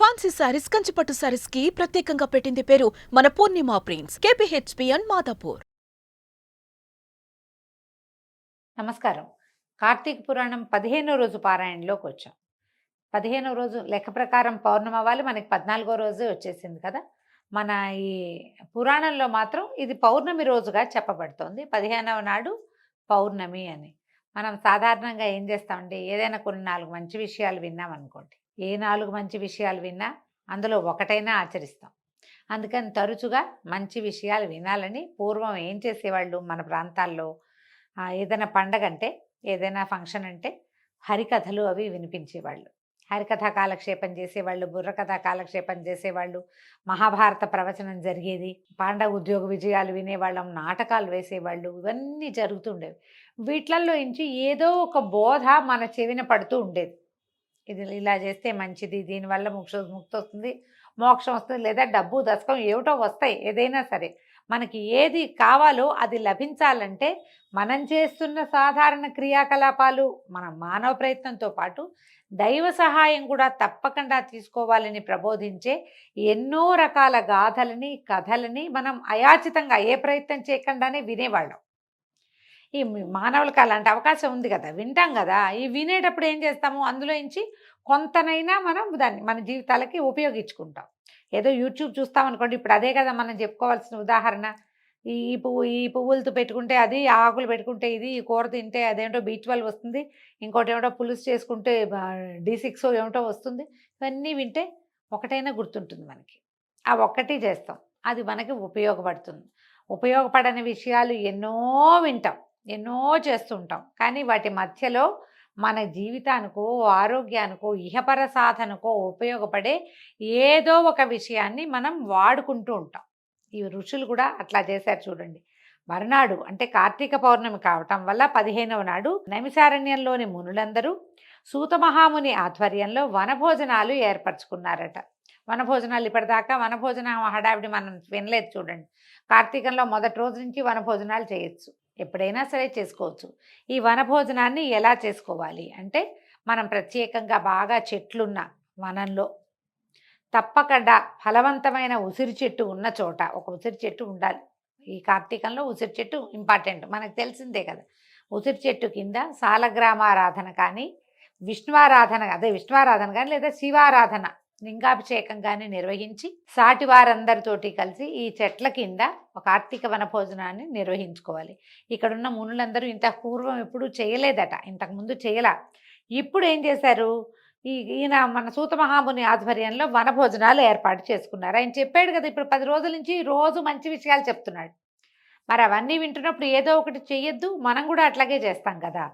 Fancy saris, కంచిపట్టు సారీస్ కి ప్రత్యేకంగా పెట్టింది పేరు మన పూర్ణిమ ప్రింట్స్, KPHPN మాదాపూర్. నమస్కారం. కార్తీక పురాణం 15వ రోజు పారాయణలోకి వచ్చాం. 15వ రోజు లెక్క ప్రకారం పౌర్ణమి అవ్వాలి, మనకి 14వ రోజు వచ్చేసింది కదా. మన ఈ పురాణంలో మాత్రం ఇది పౌర్ణమి రోజుగా చెప్పబడుతోంది. 15వ నాడు పౌర్ణమి అని. మనం సాధారణంగా ఏం చేస్తామంటే, ఏదైనా కొన్ని 4 మంచి విషయాలు విన్నామనుకోండి, ఏ 4 మంచి విషయాలు విన్నా అందులో ఒకటైనా ఆచరిస్తాం. అందుకని తరచుగా మంచి విషయాలు వినాలని పూర్వం ఏం చేసేవాళ్ళు మన ప్రాంతాల్లో, ఏదైనా పండగ అంటే, ఏదైనా ఫంక్షన్ అంటే హరికథలు అవి వినిపించేవాళ్ళు. హరికథ కాలక్షేపం చేసేవాళ్ళు, బుర్రకథ కాలక్షేపం చేసేవాళ్ళు, మహాభారత ప్రవచనం జరిగేది, పాండవ ఉద్యోగ విజయాలు వినేవాళ్ళం, నాటకాలు వేసేవాళ్ళు, ఇవన్నీ జరుగుతుండేవి. వీటిల్లో నుంచి ఏదో ఒక బోధ మన చెవిన పడుతూ ఉండేది. ఇది ఇలా చేస్తే మంచిది, దీనివల్ల ముక్తి వస్తుంది, మోక్షం వస్తుంది, లేదా డబ్బు దశకం ఏమిటో వస్తాయి. ఏదైనా సరే మనకి ఏది కావాలో అది లభించాలంటే మనం చేస్తున్న సాధారణ క్రియాకలాపాలు, మన మానవ ప్రయత్నంతో పాటు దైవ సహాయం కూడా తప్పకుండా తీసుకోవాలని ప్రబోధించే ఎన్నో రకాల గాథలని, కథలని మనం అయాచితంగా ఏ ప్రయత్నం చేయకుండానే వినేవాళ్ళం. ఈ మానవులకు అలాంటి అవకాశం ఉంది కదా, వింటాం కదా. ఈ వినేటప్పుడు ఏం చేస్తాము, అందులో నుంచి కొంతనైనా మనం దాన్ని మన జీవితాలకి ఉపయోగించుకుంటాం. ఏదో యూట్యూబ్ చూస్తామనుకోండి, ఇప్పుడు అదే కదా మనం చెప్పుకోవాల్సిన ఉదాహరణ. ఈ పువ్వులతో పెట్టుకుంటే అది, ఆకులు పెట్టుకుంటే ఇది, ఈ కూర తింటే అదేంటో B12 వస్తుంది, ఇంకోటి ఏమిటో పులుసు చేసుకుంటే D6 ఏమిటో వస్తుంది. ఇవన్నీ వింటే ఒకటైనా గుర్తుంటుంది మనకి. ఆ ఒక్కటి చేస్తాం, అది మనకి ఉపయోగపడుతుంది. ఉపయోగపడని విషయాలు ఎన్నో వింటాం, ఎన్నో చేస్తుంటాం. కానీ వాటి మధ్యలో మన జీవితానికో, ఆరోగ్యానికో, ఇహపర సాధనకో ఉపయోగపడే ఏదో ఒక విషయాన్ని మనం వాడుకుంటూ ఉంటాం. ఈ ఋషులు కూడా అట్లా చేశారు చూడండి. మరునాడు అంటే కార్తీక పౌర్ణమి కావటం వల్ల 15వ నాడు నైమిషారణ్యంలోని మునులందరూ సూత మహాముని ఆధ్వర్యంలో వనభోజనాలు ఏర్పరచుకున్నారట. వనభోజనాలు ఇప్పటిదాకా వనభోజన హడావిడి మనం వినలేదు చూడండి. కార్తీకంలో మొదటి రోజు నుంచి వనభోజనాలు చేయొచ్చు, ఎప్పుడైనా సరే చేసుకోవచ్చు. ఈ వనభోజనాన్ని ఎలా చేసుకోవాలి అంటే, మనం ప్రత్యేకంగా బాగా చెట్లున్న వనంలో, తప్పకుండా ఫలవంతమైన ఉసిరి చెట్టు ఉన్న చోట ఒక ఉసిరి చెట్టు ఉండాలి. ఈ కార్తీకంలో ఉసిరి చెట్టు ఇంపార్టెంట్, మనకు తెలిసిందే కదా. ఉసిరి చెట్టు కింద సాలగ్రామారాధన కానీ, విష్ణువారాధన కానీ, లేదా శివారాధన, లింగాభిషేకం కానీ నిర్వహించి సాటి వారందరితోటి కలిసి ఈ చెట్ల కింద ఒక కార్తీక వన భోజనాన్ని నిర్వహించుకోవాలి. ఇక్కడున్న మునులందరూ ఇంత పూర్వం ఎప్పుడూ చేయలేదట, ఇంతకుముందు చేయలా. ఇప్పుడు ఏం చేశారు, ఈయన మన సూత మహాముని ఆధ్వర్యంలో వనభోజనాలు ఏర్పాటు చేసుకున్నారు. ఆయన చెప్పాడు కదా, ఇప్పుడు 10 రోజుల నుంచి రోజు మంచి విషయాలు చెప్తున్నాడు. మరి అవన్నీ వింటున్నప్పుడు ఏదో ఒకటి చెయ్యొద్దు, మనం కూడా అట్లాగే చేస్తాం కదా.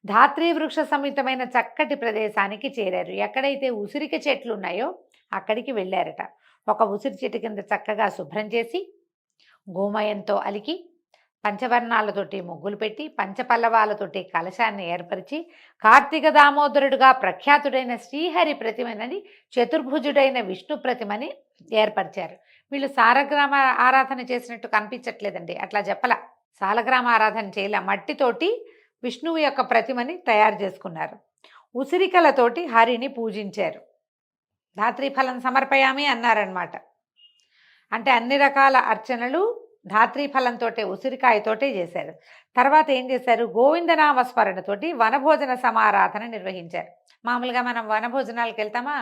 ధాత్రీ వృక్ష సమితమైన చక్కటి ప్రదేశానికి చేరారు. ఎక్కడైతే ఉసిరిక చెట్లు ఉన్నాయో అక్కడికి వెళ్ళారట. ఒక ఉసిరి చెట్టు కింద చక్కగా శుభ్రం చేసి, గోమయంతో అలికి, పంచవర్ణాలతోటి ముగ్గులు పెట్టి, పంచపల్లవాలతోటి కలశాన్ని ఏర్పరిచి, కార్తీక దామోదరుడుగా ప్రఖ్యాతుడైన శ్రీహరి ప్రతిమని, చతుర్భుజుడైన విష్ణు ప్రతిమని ఏర్పరిచారు. వీళ్ళు సాలగ్రామ ఆరాధన చేసినట్టు కనిపించట్లేదండి, అట్లా చెప్పల. సాలగ్రామ ఆరాధన చేయలే, మట్టితోటి విష్ణువు యొక్క ప్రతిమని తయారు చేసుకున్నారు. ఉసిరికలతోటి హరిని పూజించారు. ధాత్రీ ఫలం సమర్పయామి అన్నారనమాట. అంటే అన్ని రకాల అర్చనలు ధాత్రీ ఫలంతో, ఉసిరికాయతోటే చేశారు. తర్వాత ఏం చేశారు, గోవిందనామస్మరణతోటి వనభోజన సమారాధన నిర్వహించారు. మామూలుగా మనం వనభోజనాలకు వెళ్తామా,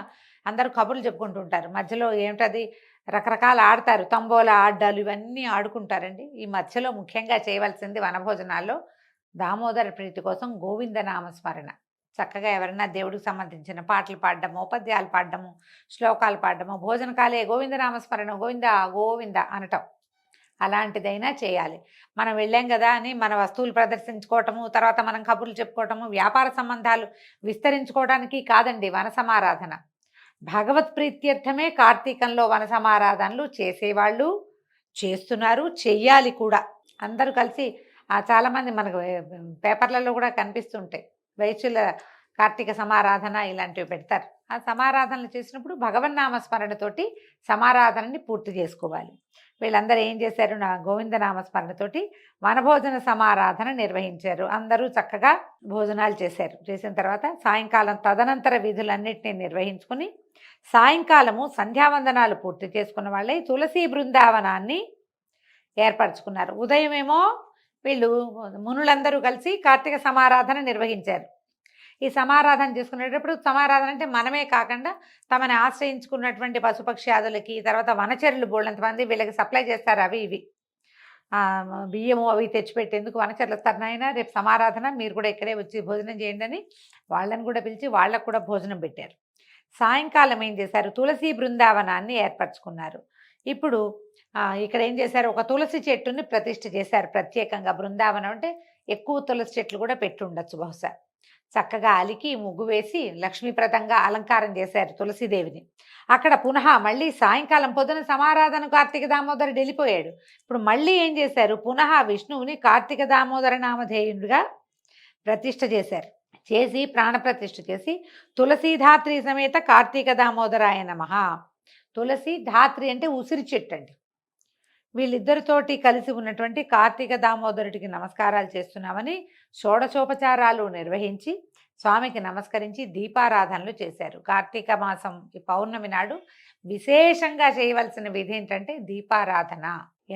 అందరూ కబుర్లు చెప్పుకుంటూ ఉంటారు, మధ్యలో ఏమిటది రకరకాల ఆడతారు, తంబోలా ఆడ్డాలు, ఇవన్నీ ఆడుకుంటారండి. ఈ మధ్యలో ముఖ్యంగా చేయవలసింది వనభోజనాల్లో దామోదర ప్రీతి కోసం గోవిందనామస్మరణ. చక్కగా ఎవరైనా దేవుడికి సంబంధించిన పాటలు పాడడము, పద్యాలు పాడడము, శ్లోకాలు పాడడము, భోజనకాలే గోవిందనామస్మరణ, గోవింద గోవింద అనటం, అలాంటిదైనా చేయాలి. మనం వెళ్ళాం కదా అని మన వస్తువులు ప్రదర్శించుకోవటము, తర్వాత మనం కబుర్లు చెప్పుకోవటము, వ్యాపార సంబంధాలు విస్తరించుకోవడానికి కాదండి వన సమారాధన. భగవత్ ప్రీత్యర్థమే కార్తీకంలో వన సమారాధనలు చేసేవాళ్ళు చేస్తున్నారు, చెయ్యాలి కూడా. అందరూ కలిసి చాలామంది మనకు పేపర్లలో కూడా కనిపిస్తుంటాయి, వైశ్యుల కార్తీక సమారాధన ఇలాంటివి పెడతారు. ఆ సమారాధనలు చేసినప్పుడు భగవన్నామ స్మరణతోటి సమారాధనని పూర్తి చేసుకోవాలి. వీళ్ళందరూ ఏం చేశారు, నా గోవిందనామ స్మరణతోటి వనభోజన సమారాధన నిర్వహించారు. అందరూ చక్కగా భోజనాలు చేశారు. చేసిన తర్వాత సాయంకాలం తదనంతర విధులన్నింటినీ నిర్వహించుకుని సాయంకాలము సంధ్యావందనాలు పూర్తి చేసుకున్న వాళ్ళే తులసి బృందావనాన్ని ఏర్పరచుకున్నారు. ఉదయమేమో వీళ్ళు మునులందరూ కలిసి కార్తీక సమారాధన నిర్వహించారు. ఈ సమారాధన చేసుకునేటప్పుడు సమారాధన అంటే మనమే కాకుండా తమని ఆశ్రయించుకున్నటువంటి పశుపక్ష్యాదులకి, తర్వాత వనచరులు బోళ్ళంతమంది వీళ్ళకి సప్లై చేస్తారు. అవి ఇవి బియ్యము అవి తెచ్చిపెట్టేందుకు వనచరులు వస్తారు. నాయన రేపు సమారాధన మీరు కూడా ఇక్కడే వచ్చి భోజనం చేయండి అని వాళ్ళని కూడా పిలిచి వాళ్ళకు కూడా భోజనం పెట్టారు. సాయంకాలం ఏం చేశారు, తులసి బృందావనాన్ని ఏర్పరచుకున్నారు. ఇప్పుడు ఇక్కడ ఏం చేశారు, ఒక తులసి చెట్టుని ప్రతిష్ఠ చేశారు ప్రత్యేకంగా. బృందావనం అంటే ఎక్కువ తులసి చెట్లు కూడా పెట్టి ఉండొచ్చు బహుశా. చక్కగా అలికి ముగ్గు వేసి లక్ష్మీప్రదంగా అలంకారం చేశారు తులసీదేవిని. అక్కడ పునః మళ్ళీ సాయంకాలం పొద్దున సమారాధన కార్తీక దామోదరుడు వెళ్ళిపోయాడు. ఇప్పుడు మళ్ళీ ఏం చేశారు, పునః విష్ణువుని కార్తీక దామోదర నామధేయుడిగా ప్రతిష్ఠ చేశారు. చేసి ప్రాణప్రతిష్ఠ చేసి తులసీధాత్రి సమేత కార్తీక దామోదరాయ నమః. తులసి ధాత్రి అంటే ఉసిరి చెట్టు అండి. వీళ్ళిద్దరితోటి కలిసి ఉన్నటువంటి కార్తీక దామోదరుడికి నమస్కారాలు చేస్తున్నామని షోడశోపచారాలు నిర్వహించి స్వామికి నమస్కరించి దీపారాధనలు చేశారు. కార్తీక మాసం ఈ పౌర్ణమి నాడు విశేషంగా చేయవలసిన విధి ఏంటంటే దీపారాధన.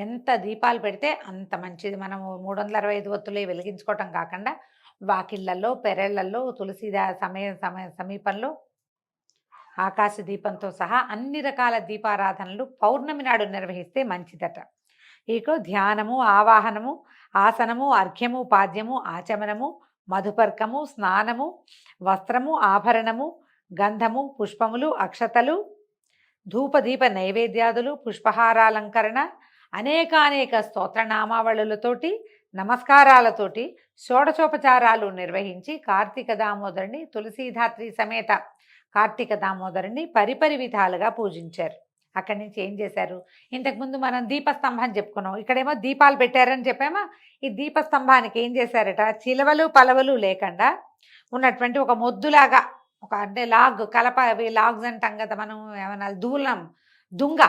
ఎంత దీపాలు పెడితే అంత మంచిది. మనము 365 ఒత్తులే వెలిగించుకోవటం కాకుండా వాకిళ్లలో, పెరళ్లలో, తులసిదా సమీపంలో ఆకాశ దీపంతో సహా అన్ని రకాల దీపారాధనలు పౌర్ణమి నాడు నిర్వహిస్తే మంచిదట. ఇక ధ్యానము, ఆవాహనము, ఆసనము, అర్ఘ్యము, పాద్యము, ఆచమనము, మధుపర్కము, స్నానము, వస్త్రము, ఆభరణము, గంధము, పుష్పములు, అక్షతలు, ధూపదీప నైవేద్యాదులు, పుష్పహారాలంకరణ, అనేకానేక స్తోత్రనామావళులతోటి నమస్కారాలతోటి షోడశోపచారాలు నిర్వహించి కార్తీక దామోదరుని తులసీధాత్రి సమేత కార్తీక దామోదరుని పరిపరి విధాలుగా పూజించారు. అక్కడి నుంచి ఏం చేశారు, ఇంతకుముందు మనం దీపస్తంభం చెప్పుకున్నాం, ఇక్కడేమో దీపాలు పెట్టారని చెప్పామా. ఈ దీపస్తంభానికి ఏం చేశారట, చిలవలు పలవలు లేకుండా ఉన్నటువంటి ఒక మొద్దులాగా, ఒక అంటే లాగ్ కలప, అవి లాగ్స్ అంటాం కదా మనం, ఏమన్నా దూలం దుంగ,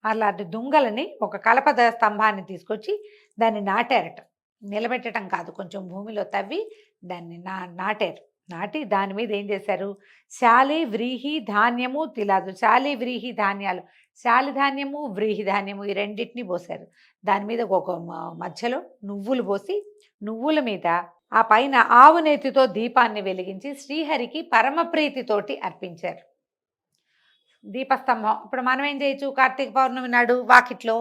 అలాంటి దుంగలని ఒక కలప స్తంభాన్ని తీసుకొచ్చి దాన్ని నాటారట. నిలబెట్టడం కాదు, కొంచెం భూమిలో తవ్వి దాన్ని నాటారు. నాటి దాని మీద ఏం చేశారు, శాలి వ్రీహి ధాన్యము తిలాదు, శాలి వ్రీహి ధాన్యాలు, శాలి ధాన్యము వ్రీహి ధాన్యము ఈ రెండింటిని పోసారు. దాని మీద ఒక మధ్యలో నువ్వులు పోసి నువ్వుల మీద ఆ పైన ఆవు నేతితో దీపాన్ని వెలిగించి శ్రీహరికి పరమప్రీతితోటి అర్పించారు. దీపస్తంభం ఇప్పుడు మనం ఏం చేయొచ్చు, కార్తీక పౌర్ణమి నాడు వాకిట్లో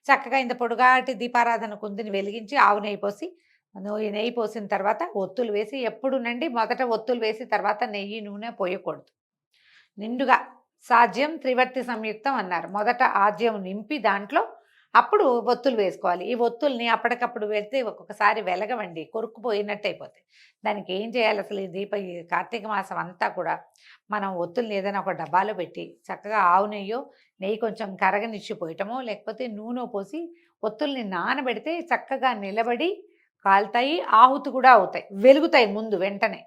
చక్కగా ఇంత పొడుగాటి దీపారాధన కుందిని వెలిగించి ఆవు నెయ్యి పోసి, నెయ్యి పోసిన తర్వాత ఒత్తులు వేసి, ఎప్పుడునండి మొదట ఒత్తులు వేసి తర్వాత నెయ్యి నూనె పోయకూడదు. నిండుగా సాధ్యం త్రివర్తి సంయుక్తం అన్నారు. మొదట ఆజ్యం నింపి దాంట్లో అప్పుడు ఒత్తులు వేసుకోవాలి. ఈ ఒత్తుల్ని అప్పటికప్పుడు వెళ్తే ఒక్కొక్కసారి వెలగవండి, కొరుక్కుపోయినట్టు అయిపోతాయి. దానికి ఏం చేయాలి, అసలు ఈ కార్తీక మాసం అంతా కూడా మనం ఒత్తుల్ని ఏదైనా ఒక డబ్బాలో పెట్టి చక్కగా ఆవు నెయ్యి కొంచెం కరగనిచ్చిపోయటమో లేకపోతే నూనె పోసి ఒత్తుల్ని నానబెడితే చక్కగా నిలబడి కాలుతాయి, ఆహుతి కూడా అవుతాయి, వెలుగుతాయి ముందు వెంటనే.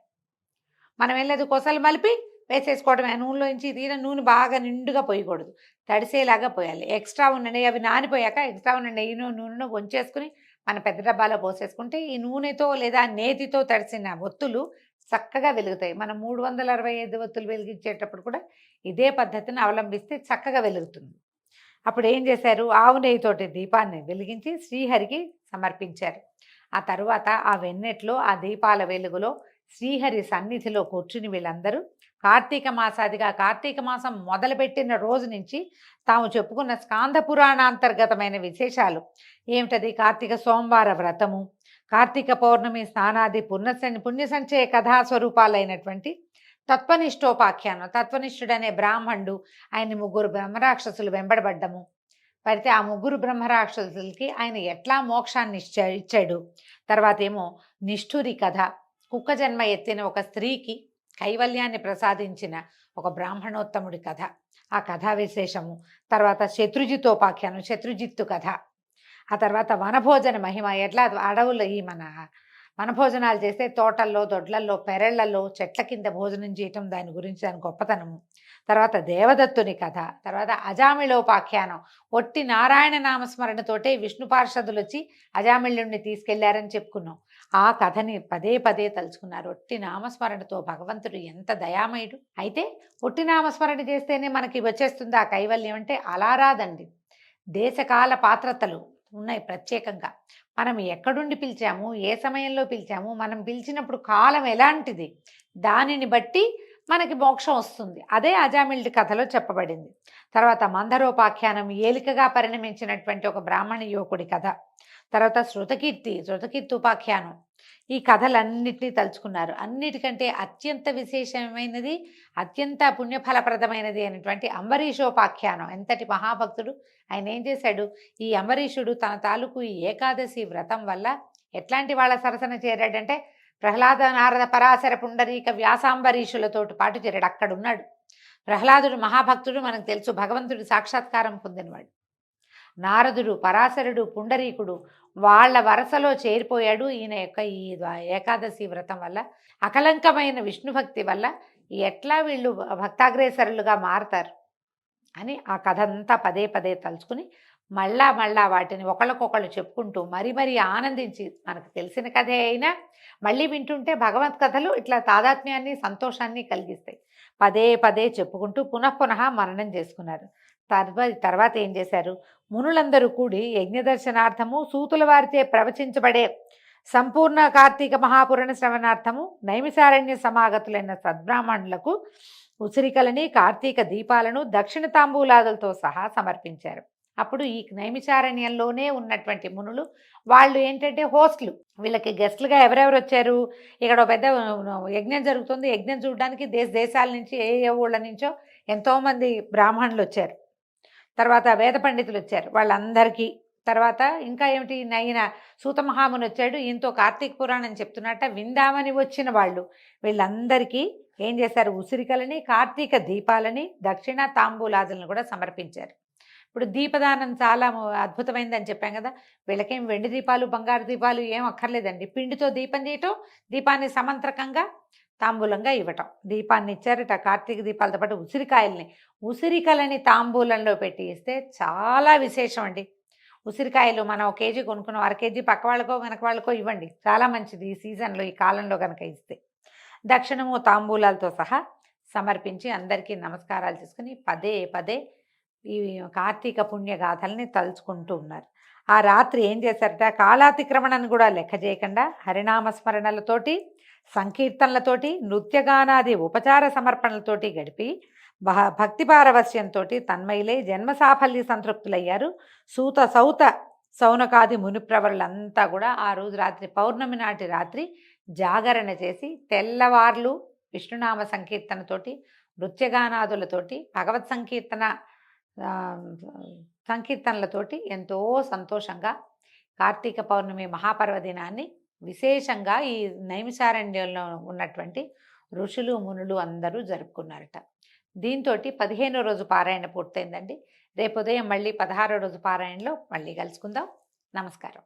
మనం ఏం లేదు, కొసలు మలిపి వేసేసుకోవడమే. నూనెలోంచి తీర నూనె బాగా నిండుగా పోయకూడదు, తడిసేలాగా పోయాలి. ఎక్స్ట్రా ఉన్న నెయ్యి అవి నానిపోయాక ఎక్స్ట్రా ఉన్న నెయ్యిను నూనెను వంచేసుకుని మన పెద్ద డబ్బాలో పోసేసుకుంటే ఈ నూనెతో లేదా నేతితో తడిసిన ఒత్తులు చక్కగా వెలుగుతాయి. మనం 365 ఒత్తులు వెలిగించేటప్పుడు కూడా ఇదే పద్ధతిని అవలంబిస్తే చక్కగా వెలుగుతుంది. అప్పుడు ఏం చేశారు, ఆవు నెయ్యితోటి దీపాన్ని వెలిగించి శ్రీహరికి సమర్పించారు. ఆ తరువాత ఆ వెన్నెట్లో ఆ దీపాల వెలుగులో శ్రీహరి సన్నిధిలో కూర్చుని వీళ్ళందరూ కార్తీక మాసం మొదలుపెట్టిన రోజు నుంచి తాము చెప్పుకున్న స్కాంద పురాణాంతర్గతమైన విశేషాలు ఏమిటది, కార్తీక సోమవార వ్రతము, కార్తీక పౌర్ణమి స్నానాది పుణ్య సంచయ కథాస్వరూపాలైనటువంటి తత్వనిష్టోపాఖ్యానం. తత్వనిష్ఠుడనే బ్రాహ్మణుడు, ఆయన 3 బ్రహ్మరాక్షసులు వెంబడబడ్డము, పడితే ఆ 3 బ్రహ్మరాక్షసులకి ఆయన ఎట్లా మోక్షాన్ని ఇచ్చాడు. తర్వాత ఏమో నిష్ఠురి కథ, కుక్క జన్మ ఎత్తిన ఒక స్త్రీకి కైవల్యాన్ని ప్రసాదించిన ఒక బ్రాహ్మణోత్తముడి కథ, ఆ కథా విశేషము. తర్వాత శత్రుజిత్తోపాఖ్యానం, శత్రుజిత్తు కథ. ఆ తర్వాత వనభోజన మహిమ, ఎట్లా అడవుల్లో ఈ మన వనభోజనాలు చేస్తే తోటల్లో, దొడ్లల్లో, పెరళ్లలో, చెట్ల కింద భోజనం చేయటం, దాని గురించి దాని గొప్పతనము. తర్వాత దేవదత్తుని కథ, తర్వాత అజామిళోపాఖ్యానం. ఒట్టి నారాయణ నామస్మరణతోటే విష్ణు పార్షదులు వచ్చి అజామిళుణ్ణి తీసుకెళ్లారని చెప్పుకున్నాం. ఆ కథని పదే పదే తలుచుకున్నారు. ఒట్టి నామస్మరణతో భగవంతుడు ఎంత దయామయుడు. అయితే ఒట్టి నామస్మరణ చేస్తేనే మనకి వచ్చేస్తుంది ఆ కైవల్యం అంటే అలా రాదండి. దేశకాల పాత్రతలు ఉన్నాయి ప్రత్యేకంగా. మనం ఎక్కడుండి పిలిచాము, ఏ సమయంలో పిలిచాము, మనం పిలిచినప్పుడు కాలం ఎలాంటిది, దానిని బట్టి మనకి మోక్షం వస్తుంది. అదే అజామిళుడి కథలో చెప్పబడింది. తర్వాత మందరోపాఖ్యానం, ఏలికగా పరిణమించినటువంటి ఒక బ్రాహ్మణ యువకుడి కథ. తర్వాత శృతకీర్తి ఉపాఖ్యానం. ఈ కథలన్నిటినీ తలుచుకున్నారు. అన్నిటికంటే అత్యంత విశేషమైనది, అత్యంత పుణ్యఫలప్రదమైనది అయినటువంటి అంబరీషోపాఖ్యానం. ఎంతటి మహాభక్తుడు! ఆయన ఏం చేశాడు, ఈ అంబరీషుడు తన తాలూకు ఈ ఏకాదశి వ్రతం వల్ల ఎట్లాంటి వాళ్ళ సరసన చేరాడంటే ప్రహ్లాద, నారద, పరాశర, పుండరీక, వ్యాసాంబరీషులతో పాటు చేరాడు. అక్కడున్నాడు. ప్రహ్లాదుడు మహాభక్తుడు, మనకు తెలుసు, భగవంతుడి సాక్షాత్కారం పొందినవాడు. నారదుడు, పరాశరుడు, పుండరీకుడు వాళ్ళ వరసలో చేరిపోయాడు. ఈయన యొక్క ఈ ఏకాదశి వ్రతం వల్ల, అకలంకమైన విష్ణు భక్తి వల్ల ఎట్లా వీళ్ళు భక్తాగ్రేసరులుగా మారతారు అని ఆ కథ అంతా పదే పదే తలుచుకుని మళ్ళా వాటిని ఒకళ్ళకొకళ్ళు చెప్పుకుంటూ మరీ ఆనందించి, మనకు తెలిసిన కథే అయినా మళ్ళీ వింటుంటే భగవత్ కథలు ఇట్లా తాదాత్మ్యాన్ని, సంతోషాన్ని కలిగిస్తాయి. పదే పదే చెప్పుకుంటూ పునః మననం చేసుకున్నారు. తర్వాత ఏం చేశారు, మునులందరూ కూడి యజ్ఞదర్శనార్థము, సూతుల వారిచే ప్రవచించబడే సంపూర్ణ కార్తీక మహాపురాణ శ్రవణార్థము నైమిసారణ్య సమాగతులైన సద్బ్రాహ్మణులకు ఉసిరికలని, కార్తీక దీపాలను, దక్షిణ తాంబూలాదులతో సహా సమర్పించారు. అప్పుడు ఈ నైమిషారణ్యంలోనే ఉన్నటువంటి మునులు, వాళ్ళు ఏంటంటే హోస్ట్లు, వీళ్ళకి గెస్ట్లుగా ఎవరెవరు వచ్చారు, ఇక్కడ పెద్ద యజ్ఞం జరుగుతుంది, యజ్ఞం చూడడానికి దేశాల నుంచి, ఏ ఊళ్ళ నుంచో ఎంతోమంది బ్రాహ్మణులు వచ్చారు. తర్వాత వేద పండితులు వచ్చారు వాళ్ళందరికీ. తర్వాత ఇంకా ఏమిటి, నైన సూతమహాముని వచ్చాడు, ఈయనతో కార్తీక పురాణం చెప్తున్నట్ట విందామని వచ్చిన వాళ్ళు. వీళ్ళందరికీ ఏం చేశారు, ఉసిరికలని, కార్తీక దీపాలని, దక్షిణ తాంబూలాదులను కూడా సమర్పించారు. ఇప్పుడు దీపదానం చాలా అద్భుతమైందని చెప్పాం కదా. వీళ్ళకేం వెండి దీపాలు, బంగారు దీపాలు ఏం అక్కర్లేదండి. పిండితో దీపం చేయటం, దీపాన్ని సమంత్రకంగా తాంబూలంగా ఇవ్వటం. దీపాన్ని ఇచ్చారట. కార్తీక దీపాలతో పాటు ఉసిరికలని తాంబూలంలో పెట్టి ఇస్తే చాలా విశేషం అండి. ఉసిరికాయలు మనం 1 కేజీ కొనుక్కున్నాం, 1/2 కేజీ పక్క వాళ్ళకో వెనక వాళ్ళకో ఇవ్వండి, చాలా మంచిది ఈ సీజన్లో, ఈ కాలంలో కనుక ఇస్తే. దక్షిణము తాంబూలాలతో సహా సమర్పించి అందరికీ నమస్కారాలు చేసుకుని పదే పదే ఈ కార్తీక పుణ్యగాథల్ని తలుచుకుంటూ ఉన్నారు. ఆ రాత్రి ఏం చేశారట, కాలాతిక్రమణను కూడా లెక్క చేయకుండా హరినామస్మరణలతోటి, సంకీర్తనలతోటి, నృత్యగానాది ఉపచార సమర్పణలతోటి గడిపి భక్తి పారవస్యంతో తన్మయిలై జన్మ సాఫల్య సంతృప్తులయ్యారు. సౌత సౌనకాది మునిప్రవరులంతా కూడా ఆ రోజు రాత్రి, పౌర్ణమి నాటి రాత్రి జాగరణ చేసి తెల్లవార్లు విష్ణునామ సంకీర్తనతోటి, నృత్యగానాదులతోటి, భగవత్ సంకీర్తనలతోటి ఎంతో సంతోషంగా కార్తీక పౌర్ణమి మహాపర్వదినాన్ని విశేషంగా ఈ నైమిషారణ్యంలో ఉన్నటువంటి ఋషులు, మునులు అందరూ జరుపుకున్నారట. దీంతో 15వ రోజు పారాయణ పూర్తయిందండి. రేపు ఉదయం మళ్ళీ 16వ రోజు పారాయణలో మళ్ళీ కలుసుకుందాం. నమస్కారం.